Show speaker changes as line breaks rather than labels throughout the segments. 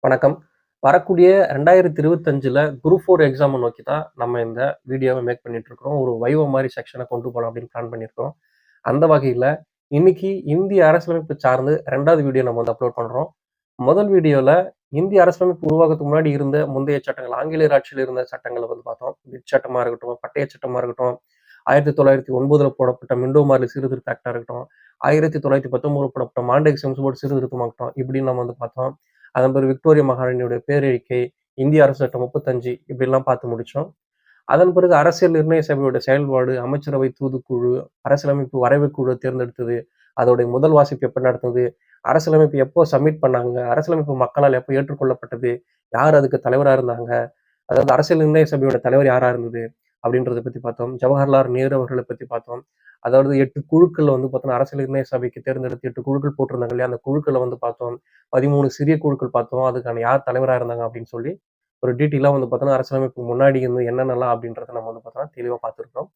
வணக்கம். வரக்கூடிய 2025ல குரூப் 4 எக்ஸாம நோக்கி தான் நம்ம இந்த வீடியோவ மேக் பண்ணிட்டு இருக்கிறோம். ஒரு வைவா மாரி செக்ஷன கொண்டு போலாம் அப்படின்னு பிளான் பண்ணியிருக்கோம். அந்த வகையில இன்னைக்கு இந்திய அரசியலமைப்பு சார்ந்து 2வது வீடியோ நம்ம வந்து அப்லோட் பண்றோம். முதல் வீடியோல இந்திய அரசியலமைப்பு உருவாக்கத்துக்கு முன்னாடி இருந்த முந்தைய சட்டங்கள், ஆங்கிலேயர் ஆட்சியில் இருந்த சட்டங்கள வந்து பார்த்தோம். பிட் சட்டமா இருக்கட்டும், பட்டய சட்டமா இருக்கட்டும், 1909ல போடப்பட்ட மிண்டோ மார்லி சீர்திருத்த ஆக்ட்டா இருக்கட்டும், 1919 போடப்பட்ட மாண்டேக் செம்ஸ் போர்டு சீர்திருத்தமாகட்டும், இப்படின்னு நம்ம வந்து பார்த்தோம். அதன் பிறகு விக்டோரியா மகாராணியுடைய பேரறிக்கை, இந்திய அரசு சட்டம் 35 இப்படிலாம் பார்த்து முடிச்சோம். அதன் பிறகு அரசியல் நிர்ணய சபையோட செயல்பாடு, அமைச்சரவை தூதுக்குழு, அரசியலமைப்பு வரைவுக் குழு தேர்ந்தெடுத்தது, அதோடைய முதல் வாசிப்பு எப்ப நடந்தது, அரசியலமைப்பு எப்போ சப்மிட் பண்ணாங்க, அரசியலமைப்பு மக்களால் எப்போ ஏற்றுக்கொள்ளப்பட்டது, யார் அதுக்கு தலைவரா இருந்தாங்க, அதாவது அரசியல் நிர்ணய சபையோட தலைவர் யாரா இருந்தது அப்படின்றத பத்தி பார்த்தோம். ஜவஹர்லால் நேரு அவர்களை பத்தி பார்த்தோம். அதாவது 8 குழுக்கள்ல வந்து பார்த்தோம்னா அரசியல் நிர்ணய சபைக்கு தேர்ந்தெடுத்து 8 குழுக்கள் போட்டிருந்தாங்க இல்லையா, அந்த குழுக்களை வந்து பார்த்தோம். 13 சிறிய குழுக்கள் பார்த்தோம். அதுக்கான யார் தலைவரா இருந்தாங்க அப்படின்னு சொல்லி ஒரு டீட்டெயிலா வந்து பார்த்தோம்னா அரசியலமைப்பு முன்னாடி இருந்து என்னென்னலாம் அப்படின்றத நம்ம வந்து பார்த்தோம்னா தெளிவா பார்த்துருக்கோம்.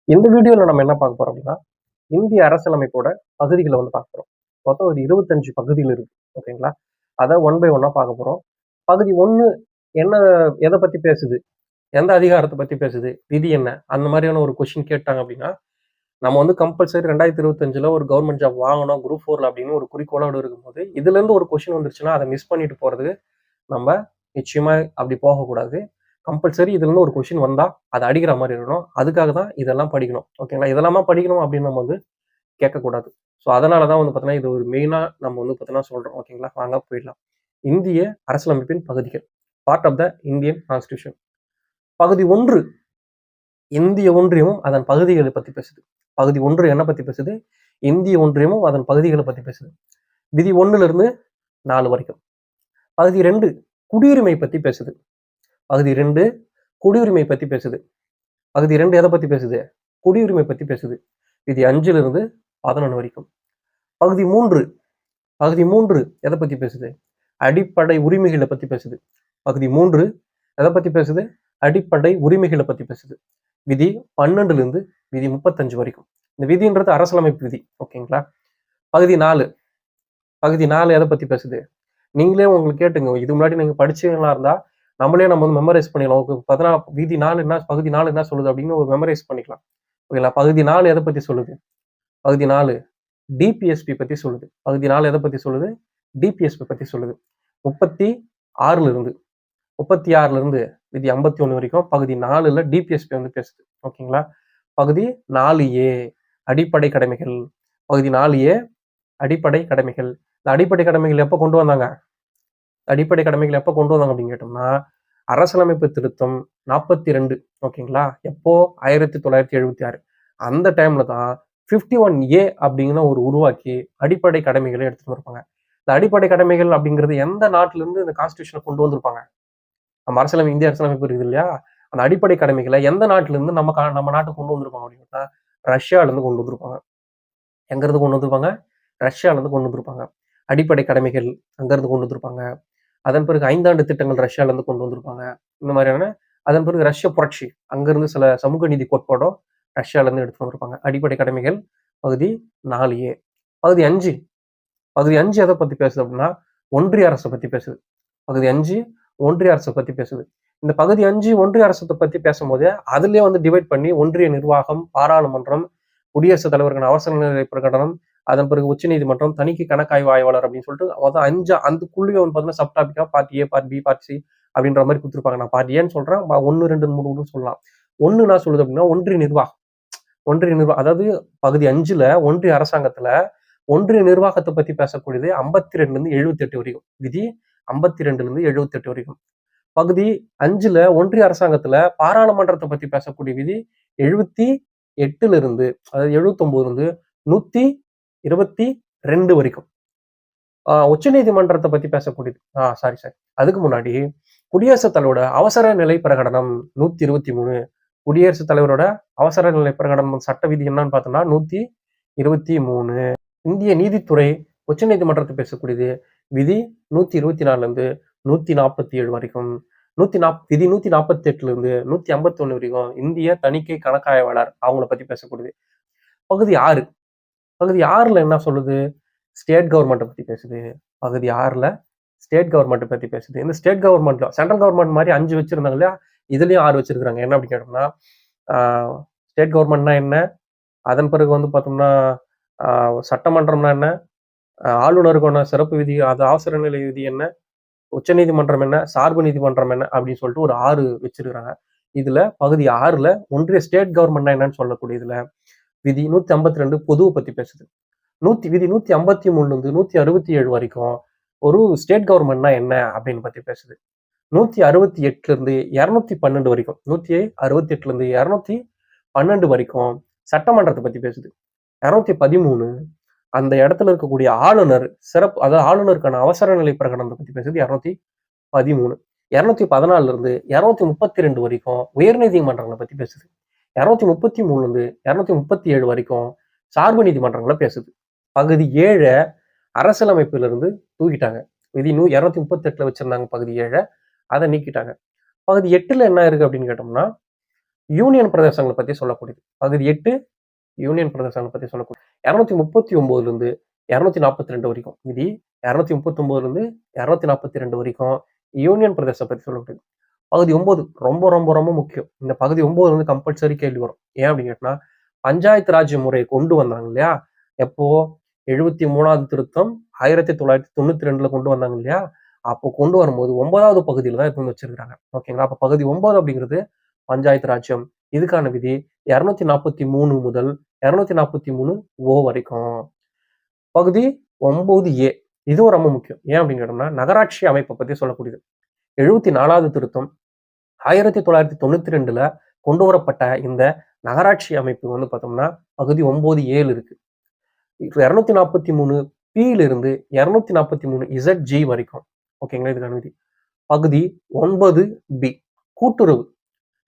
இந்த வீடியோல நம்ம என்ன பார்க்க போறோம் அப்படின்னா, இந்திய அரசியலமைப்போட பகுதிகளை வந்து பார்க்க போறோம். மொத்தம் ஒரு 25 பகுதிகள் இருக்கு. ஓகேங்களா? அத ஒன் பை ஒன்னா பார்க்க போறோம். பகுதி 1 என்ன எத பத்தி பேசுது? எந்த அதிகாரத்த பத்தி பேசுது? விதி என்ன? அந்த மாதிரியான ஒரு கொஸ்டின் கேட்டாங்க அப்படின்னா, நம்ம வந்து கம்பல்சரி 2025ல ஒரு கவர்ன்மெண்ட் ஜாப் வாங்கணும் குரூப் 4ல அப்படின்னு ஒரு குறிக்கோளோட இருக்கும்போது, இதுல இருந்து ஒரு கொஸ்டின் வந்துருச்சுன்னா, அத மிஸ் பண்ணிட்டு போறது நம்ம நிச்சயமா அப்படி போகக்கூடாது. கம்பல்சரி இதுல இருந்து ஒரு கொஸ்டின் வந்தா, அத அடிக்கிற மாரி இருக்கணும். அதுக்காக தான் இதெல்லாம் படிக்கணும். ஓகேங்களா? இதெல்லாமா படிக்கணும் அப்படின்னு நம்ம வந்து கேட்கக்கூடாது. ஸோ அதனால தான் வந்து பார்த்தீங்கன்னா, இது ஒரு மெயினா நம்ம வந்து பார்த்தீங்கன்னா சொல்றோம். ஓகேங்களா? வாங்க போயிடலாம். இந்திய அரசியலமைப்பின் பகுதிகள். Part of the Indian constitution. பகுதி 1 இந்திய ஒன்றியமும் அதன் பகுதிகளை பத்தி பேசுது. பகுதி 1 என்ன பத்தி பேசுது? இந்திய ஒன்றியமும் அதன் பகுதிகளை பத்தி பேசுது. விதி 1ல இருந்து 4 வரைக்கும். பகுதி 2 குடியுரிமை பத்தி பேசுது. பகுதி 2 குடியுரிமை பத்தி பேசுது. பகுதி 2 எதை பத்தி பேசுது? குடியுரிமை பத்தி பேசுது. விதி 5ல இருந்து 11 வரைக்கும். பகுதி 3 பகுதி 3 எதை பத்தி பேசுது? அடிப்படை உரிமைகளை பத்தி பேசுது. பகுதி 3 எதை பத்தி பேசுது? அடிப்படை உரிமைகளை பத்தி பேசுது. விதி 12ல இருந்து விதி 35 வரைக்கும். இந்த விதின்றது அரசியலமைப்பு விதி. ஓகேங்களா? பகுதி 4 பகுதி 4 எதை பத்தி பேசுது? நீங்களே உங்களுக்கு கேட்டுங்க. இது முன்னாடி நீங்க படிச்சவங்களா இருந்தா, நம்மளே நம்ம வந்து மெமரைஸ் பண்ணிடலாம். ஓகே 14 விதி 4 என்ன பகுதி 4 என்ன சொல்லுது அப்படின்னு ஒரு மெமரைஸ் பண்ணிக்கலாம். ஓகேங்களா? பகுதி 4 எதை பத்தி சொல்லுது? பகுதி 4 டிபிஎஸ்பி பத்தி சொல்லுது. பகுதி 4 எதை பத்தி சொல்லுது? டிபிஎஸ்பி பத்தி சொல்லுது. 36ல இருந்து 36ல இருந்து விதி 51 வரைக்கும் பகுதி 4ல டிபிஎஸ்பி வந்து பேசுது. ஓகேங்களா? பகுதி 4A அடிப்படை கடமைகள். பகுதி 4A அடிப்படை கடமைகள். இந்த அடிப்படை கடமைகள் எப்ப கொண்டு வந்தாங்க? அடிப்படை கடமைகள் எப்ப கொண்டு வந்தாங்க அப்படின்னு கேட்டோம்னா, அரசியலமைப்பு திருத்தம் 42 ஓகேங்களா? எப்போ? 1976 அந்த டைம்ல தான் 51A அப்படிங்கிற ஒரு உருவாக்கி அடிப்படை கடமைகளை எடுத்துட்டு வந்திருப்பாங்க. இந்த அடிப்படை கடமைகள் அப்படிங்கிறது எந்த நாட்டுல இருந்து இந்த கான்ஸ்டிடியூஷனை கொண்டு வந்திருப்பாங்க? நம்ம அரசியலமைப்பு இந்திய அரசியலமைப்பு இருக்குது இல்லையா? அந்த அடிப்படை கடமைகளை எந்த நாட்டுல இருந்து நம்ம நாட்டுக்கு கொண்டு வந்திருப்பாங்க அப்படின்னு கேட்டா, ரஷ்யால இருந்து கொண்டு வந்திருப்பாங்க. எங்க இருந்து கொண்டு வந்திருப்பாங்க? ரஷ்யால இருந்து கொண்டு வந்திருப்பாங்க. அடிப்படை கடமைகள் அங்க இருந்து கொண்டு வந்திருப்பாங்க. அதன் பிறகு 5 ஆண்டு திட்டங்கள் ரஷ்யால இருந்து கொண்டு வந்திருப்பாங்க. இந்த மாதிரியான அதன் பிறகு ரஷ்ய புரட்சி அங்கிருந்து சில சமூக நீதி கோட்பாடும் ரஷ்யால இருந்து எடுத்துட்டு வந்திருப்பாங்க. அடிப்படை கடமைகள் பகுதி 4A. பகுதி 5 பகுதி 5 எதை பத்தி பேசுது அப்படின்னா, ஒன்றிய அரசை பத்தி பேசுது. பகுதி 5 ஒன்றிய அரசை பத்தி பேசுது. இந்த பகுதி 5 ஒன்றிய அரசை பத்தி பேசும்போது, அதுலயே வந்து டிவைட் பண்ணி ஒன்றிய நிர்வாகம், பாராளுமன்றம், குடியரசுத் தலைவருக்கான அவசர நிலை பிரகடனம், அதன் பிறகு உச்சநீதிமன்றம், தணிக்கை கணக்காய்வு ஆய்வாளர் அப்படின்னு சொல்லிட்டு மொத்தம் 5 அதுக்குள்ளேயே வந்து பார்த்தீங்கன்னா சப் டாபிக்கா part A, part B, part C அப்படின்ற மாதிரி கொடுத்துருப்பாங்க. நான் பார்ட் ஏன்னு சொல்றேன். 1, 2, 3 சொல்லலாம். 1 என்ன சொல்லுது அப்படின்னா, ஒன்றிய நிர்வாகம். ஒன்றிய நிர்வாகம் அதாவது பகுதி 5ல ஒன்றிய அரசாங்கத்துல ஒன்றிய நிர்வாகத்தை பத்தி பேசக்கூடியது 52ல இருந்து 78 வரைக்கும். விதி 52ல இருந்து 78 வரைக்கும். பகுதி 5ல ஒன்றிய அரசாங்கத்துல பாராளுமன்றத்தை பத்தி பேசக்கூடிய விதி 78ல இருந்து அதாவது 79ல இருந்து 122 வரைக்கும். உச்சநீதிமன்றத்தை பத்தி பேசக்கூடியது சாரி அதுக்கு முன்னாடி குடியரசுத் தலைவரோட அவசர நிலை பிரகடனம் 123. குடியரசுத் தலைவரோட அவசர நிலை பிரகடனம் சட்ட விதி என்னன்னு பார்த்தோம்னா 123. இந்திய நீதித்துறை உச்சநீதிமன்றத்தை பேசக்கூடியது விதி 124ல இருந்து 147 வரைக்கும். விதி 148ல இருந்து 151 வரைக்கும் இந்திய தணிக்கை கணக்காய்வாளர் அவங்கள பத்தி பேசக்கூடியது. பகுதி 6 பகுதி 6ல என்ன சொல்லுது? ஸ்டேட் கவர்மெண்ட்டை பத்தி பேசுது. பகுதி 6ல ஸ்டேட் கவர்மெண்ட் பத்தி பேசுது. இந்த ஸ்டேட் கவர்மெண்ட்ல சென்ட்ரல் கவர்மெண்ட் மாதிரி 5 வச்சிருந்தாங்க இல்லையா? இதுலயும் 6 வச்சிருக்காங்க. என்ன அப்படின்னு கேட்டோம்னா, ஸ்டேட் கவர்மெண்ட்னா என்ன? அதன் பிறகு வந்து பார்த்தோம்னா, சட்டமன்றம்னா என்ன? ஆளுநருக்கான சிறப்பு விதி, அது அவசர நிலை விதி என்ன? உச்சநீதிமன்றம் என்ன? சார்பு நீதிமன்றம் என்ன? அப்படின்னு சொல்லிட்டு ஒரு 6 வச்சிருக்காங்க. இதுல பகுதி 6ல ஒன்றிய ஸ்டேட் கவர்மெண்ட்னா என்னன்னு சொல்லக்கூடியதுல விதி 152 பொதுவ பத்தி பேசுது. விதி 153ல 167 வரைக்கும் ஒரு ஸ்டேட் கவர்மெண்ட்னா என்ன அப்படின்னு பத்தி பேசுது. 168 212 வரைக்கும் 168 212 வரைக்கும் சட்டமன்றத்தை பத்தி பேசுது. 213 அந்த இடத்துல இருக்கக்கூடிய ஆளுநர் சிறப்பு, அதாவது ஆளுநருக்கான அவசர நிலை பிரகடனத்தை பத்தி பேசுது. 213 214 232 வரைக்கும் உயர்நீதிமன்றங்களை பத்தி பேசுது. 233 237 வரைக்கும் சார்பு நீதிமன்றங்களை பேசுது. பகுதி 7 அரசியலமைப்புல இருந்து தூக்கிட்டாங்க. விதி 238 வச்சிருந்தாங்க பகுதி 7, அதை நீக்கிட்டாங்க. பகுதி 8ல என்ன இருக்கு அப்படின்னு கேட்டோம்னா, யூனியன் பிரதேசங்களை பத்தி சொல்லக்கூடியது. பகுதி 8 யூனியன் பிரதேசங்களை பத்தி சொல்லக்கூடிய 239 242 வரைக்கும் விதி 239 242 வரைக்கும் யூனியன் பிரதேசம் பத்தி சொல்லக்கூடியது. பகுதி 9 ரொம்ப ரொம்ப ரொம்ப முக்கியம். இந்த பகுதி 9 கம்பல்சரி கேள்வி வரும். ஏன் அப்படின்னு கேட்டா, பஞ்சாயத்து ராஜ் முறையை கொண்டு வந்தாங்க இல்லையா? எப்போ 73வது திருத்தம் 1992ல கொண்டு வந்தாங்க இல்லையா? அப்போ கொண்டு வரும்போது 9வது பகுதியில தான் எடுத்து வச்சிருக்காங்க. ஓகேங்களா? அப்ப பகுதி 9 அப்படிங்கிறது பஞ்சாயத்து ராஜ்யம். இதுக்கான விதி 243 முதல் 243 ஓ வரைக்கும். பகுதி 9A இதுவும் ரொம்ப முக்கியம். ஏன் அப்படின்னு கேட்டோம்னா, நகராட்சி அமைப்பை பத்தி சொல்லக்கூடியது. 74வது திருத்தம் 1992ல கொண்டு வரப்பட்ட இந்த நகராட்சி அமைப்பு வந்து பார்த்தோம்னா பகுதி 9A இருக்கு. 243 Pல இருந்து 243 ZG வரைக்கும். ஓகேங்களா? இதுக்கான விதி. பகுதி 9B கூட்டுறவு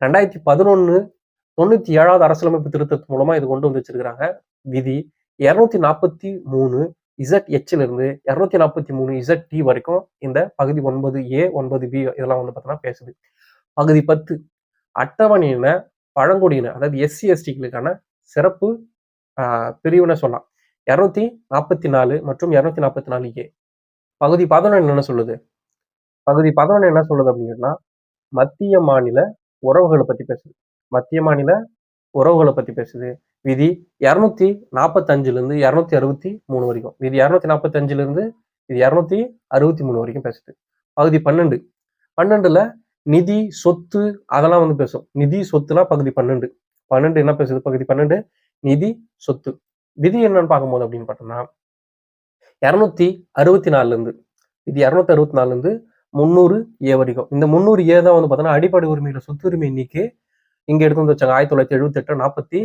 2011 97வது அரசியலமைப்பு திருத்தத்து மூலமா இது கொண்டு வந்து வச்சிருக்கிறாங்க. விதி 243 ZH இருந்து 243 ZT வரைக்கும் இந்த பகுதி 9A 9B இதெல்லாம் வந்து பார்த்தோம்னா பேசுது. பகுதி 10 அட்டவணையின பழங்குடியின, அதாவது SC STக்களுக்கான சிறப்பு பிரிவுன்னு சொல்லலாம். 244 மற்றும் 244A. பகுதி 11 என்ன சொல்லுது? பகுதி 11 என்ன சொல்லுது அப்படின்னா, மத்திய மாநில உறவுகளை பத்தி பேசுது. மத்திய மாநில உறவுகளை பத்தி பேசுது. விதி 245 263 வரைக்கும். விதி 245 இது 263 வரைக்கும் பேசுது. பகுதி 12 12ல நிதி சொத்து அதெல்லாம் வந்து பேசும். நிதி சொத்துனா பகுதி 12. 12 என்ன பேசுது? பகுதி 12 நிதி சொத்து. விதி என்னன்னு பார்க்கும்போது அப்படின்னு பார்த்தோம்னா 264 விதி 264 300A வரைக்கும். இந்த 300A தான் வந்து பார்த்தோம்னா அடிப்படை உரிமையில சொத்துரிமை நீக்கி இங்க எடுத்து வந்து வச்சாங்க 1978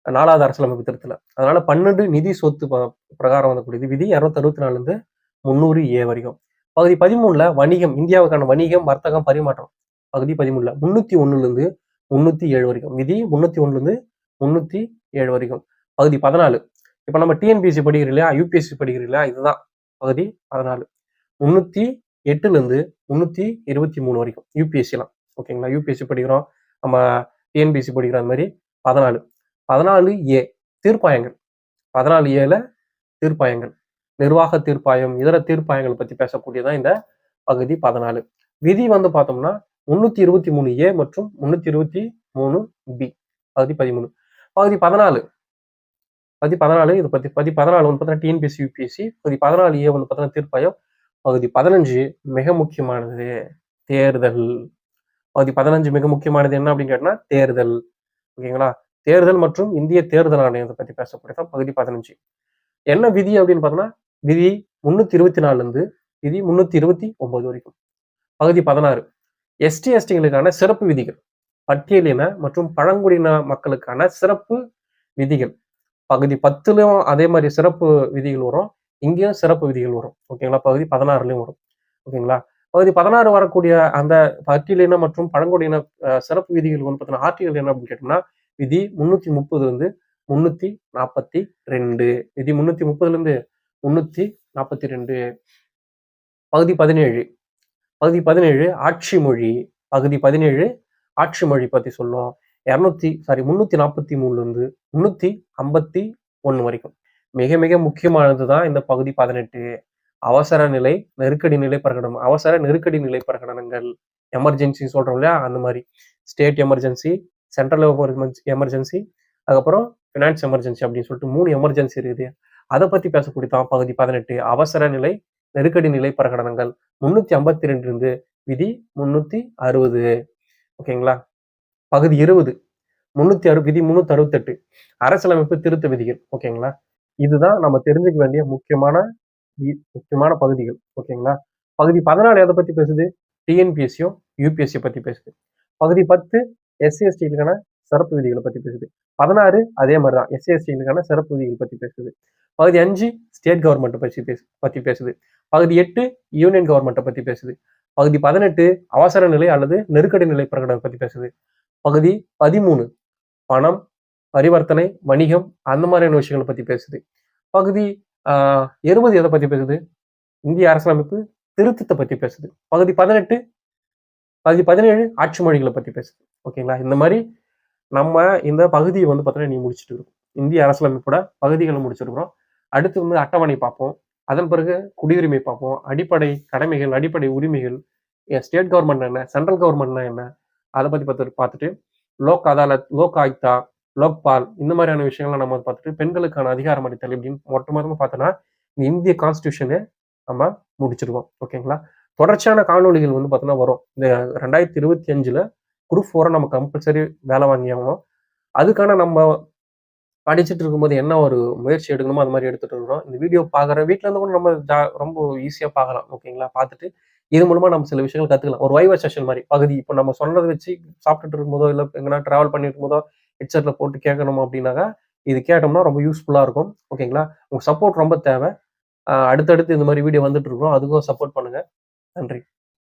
44வது அரசியலமைப்பு திருத்தல. அதனால 12 நிதி சொத்து பிரகாரம் வரக்கூடியது. விதி 264 300A வரைக்கும். பகுதி 13ல வணிகம், இந்தியாவுக்கான வணிகம், வர்த்தகம், பரிமாற்றம். பகுதி 13ல 301 307 வரைக்கும். விதி 301 307 வரைக்கும். பகுதி 14 இப்ப நம்ம டிஎன்பிஎஸ்சி படிக்கிறோம் இல்லையா, யூபிஎஸ்சி படிக்கிறோம் இல்லையா, இதுதான் பகுதி 14. 308 323 வரைக்கும் யூபிஎஸ்சிலாம். ஓகேங்களா? யூபிஎஸ்சி படிக்கிறோம், நம்ம டிஎன்பிஎஸ்சி படிக்கிற அந்த மாதிரி 14. 14A தீர்ப்பாயங்கள். 14Aல தீர்ப்பாயங்கள், நிர்வாக தீர்ப்பாயம், இதர தீர்ப்பாயங்களை பத்தி பேசக்கூடியதான் இந்த பகுதி 14. விதி வந்து பார்த்தோம்னா 323A மற்றும் 323B. பகுதி 13. பகுதி 14 பகுதி 14 இது பத்தி பகுதி 14 வந்து பார்த்தீங்கன்னா டிஎன்பிஎஸ்சி யூபிஎஸ்சி. பகுதி 14A வந்து பார்த்தீங்கன்னா தீர்ப்பாயம். பகுதி 15 மிக முக்கியமானது தேர்தல். பகுதி 15 மிக முக்கியமானது என்ன அப்படின்னு கேட்டா தேர்தல். ஓகேங்களா? தேர்தல் மற்றும் இந்திய தேர்தல் ஆணையத்தை பத்தி பேசக்கூடியதான் பகுதி 15. என்ன விதி அப்படின்னு பார்த்தோம்னா விதி 324 விதி 329 வரைக்கும். பகுதி 16 எஸ்டி எஸ்டிகளுக்கான சிறப்பு விதிகள், பட்டியலின மற்றும் பழங்குடியின மக்களுக்கான சிறப்பு விதிகள். பகுதி 10லயும் அதே மாதிரி சிறப்பு விதிகள் வரும், இங்கேயும் சிறப்பு விதிகள் வரும். ஓகேங்களா? பகுதி 16லயும் வரும். ஓகேங்களா? பகுதி 16 வரக்கூடிய அந்த பட்டியலின மற்றும் பழங்குடியின சிறப்பு விதிகள் வந்து பார்த்தீங்கன்னா ஆர்டிகல் என்ன அப்படின்னு கேட்டோம்னா விதி 330 342. விதி 330 342. பகுதி 17 பகுதி 17 ஆட்சி மொழி. பகுதி 17 ஆட்சி மொழி பத்தி சொல்லும். 343 351 வரைக்கும். மிக மிக முக்கியமானதுதான் இந்த பகுதி 18 அவசர நிலை, நெருக்கடி நிலை பிரகடனம். அவசர நெருக்கடி நிலை பிரகடனங்கள். எமர்ஜென்சி சொல்றோம் இல்லையா? அந்த மாரி. ஸ்டேட் எமர்ஜென்சி, சென்ட்ரல் எமர்ஜென்சி, அதுக்கப்புறம் ஃபினான்ஸ் எமர்ஜென்சி அப்படின்னு சொல்லிட்டு 3 எமர்ஜென்சி இருக்குது. அத பத்தி பேசக்கூடிய தான் பகுதி 18 அவசர நிலை, நெருக்கடி நிலை பிரகடனங்கள். 352 இருந்து விதி 360. ஓகேங்களா? பகுதி 20 விதி 368 அரசியலமைப்பு திருத்த விதிகள். ஓகேங்களா? இதுதான் நம்ம தெரிஞ்சுக்க வேண்டிய முக்கியமான பகுதிகள். ஓகேங்களா? பகுதி 14 எத பத்தி பேசுது? டிஎன்பிஎஸ்சியும், யுபிஎஸ்சி பத்தி பேசுது. பகுதி 10 எஸ்சி, எஸ்டிகளுக்கான சிறப்பு விதிகள பத்தி பேசுது. 16 அதே மாரி தான். எஸ்சி, எஸ்டிகளுக்கான சிறப்பு விதிகள் பத்தி பேசுது. பகுதி 5 ஸ்டேட் கவர்ன்மென்ட்ட பத்தி பேசுது. பகுதி 8 யூனியன் கவர்ன்மென்ட்ட பத்தி பேசுது. பகுதி 18 அவசர நிலை அல்லது நெருக்கடி நிலை பிரகடனம் பத்தி பேசுது. பகுதி 13 பணம், பரிவர்த்தனை, வணிகம் அந்த மாதிரியான விஷயங்கள பத்தி பேசுது. பகுதி 20 எத பத்தி பேசுது? இந்திய அரசியலமைப்பு திருத்தத்த பத்தி பேசுது. பகுதி 17 ஆட்சி மொழிகள பத்தி பேசுது. ஓகேங்களா? இந்த மாரி நம்ம இந்த பகுதிய வந்து பார்த்தீங்கன்னா, நீ முடிச்சுட்டு இருக்கோம். இந்திய அரசியலமைப்போட பகுதிகள முடிச்சிருக்கிறோம். அடுத்து வந்து அட்டவணை பார்ப்போம். அதன் பிறகு குடியுரிமை பார்ப்போம். அடிப்படை கடமைகள், அடிப்படை உரிமைகள், ஸ்டேட் கவர்ன்மென்ட்னா என்ன? சென்ட்ரல் கவர்ன்மென்ட்னா என்ன? அத பத்தி பார்த்துட்டு லோக் அதாலத், லோக் ஆயுக்தா, லோக்பால் இந்த மாதிரியான விஷயங்கள்லாம் நம்ம பார்த்துட்டு பெண்களுக்கான அதிகாரம் அளித்தல் இப்படின்னு மொத்தமா பார்த்தோம்னா, இந்த இந்திய கான்ஸ்டிடியூஷன நம்ம முடிச்சிருக்கோம். ஓகேங்களா? தொடர்ச்சியான காணொளிகள் வந்து பார்த்தீங்கன்னா வரும். இந்த 2025ல குரூப் 4 நம்ம கம்பல்சரி வேலை வாங்கியாகணும். அதுக்கான நம்ம படிச்சுட்டு இருக்கும்போது என்ன ஒரு முயற்சி எடுக்கணுமோ அது மாரி எடுத்துட்டு இருக்கிறோம். இந்த வீடியோ பார்க்குற வீட்ல இருந்து கூட நம்ம ரொம்ப ஈஸியா பார்க்கலாம். ஓகேங்களா? பார்த்துட்டு இது மூலமா நம்ம சில விஷயங்கள் கத்துக்கலாம். ஒரு வைவா செஷன் மாரி பகுதி இப்ப நம்ம சொன்னத வச்சு சாப்பிட்டுட்டு இருக்கும்போதோ, இல்ல எங்கனா டிராவல் பண்ணிட்டு இருக்கும்போதோ ஹெட்செட்ல போட்டு கேட்கணும் அப்படின்னாக்கா, இது கேட்டோம்னா ரொம்ப யூஸ்ஃபுல்லா இருக்கும். ஓகேங்களா? உங்க சப்போர்ட் ரொம்ப தேவை. அடுத்தடுத்து இந்த மாரி வீடியோ வந்துட்டு இருக்கும். அதுக்கும் சப்போர்ட் பண்ணுங்க. நன்றி.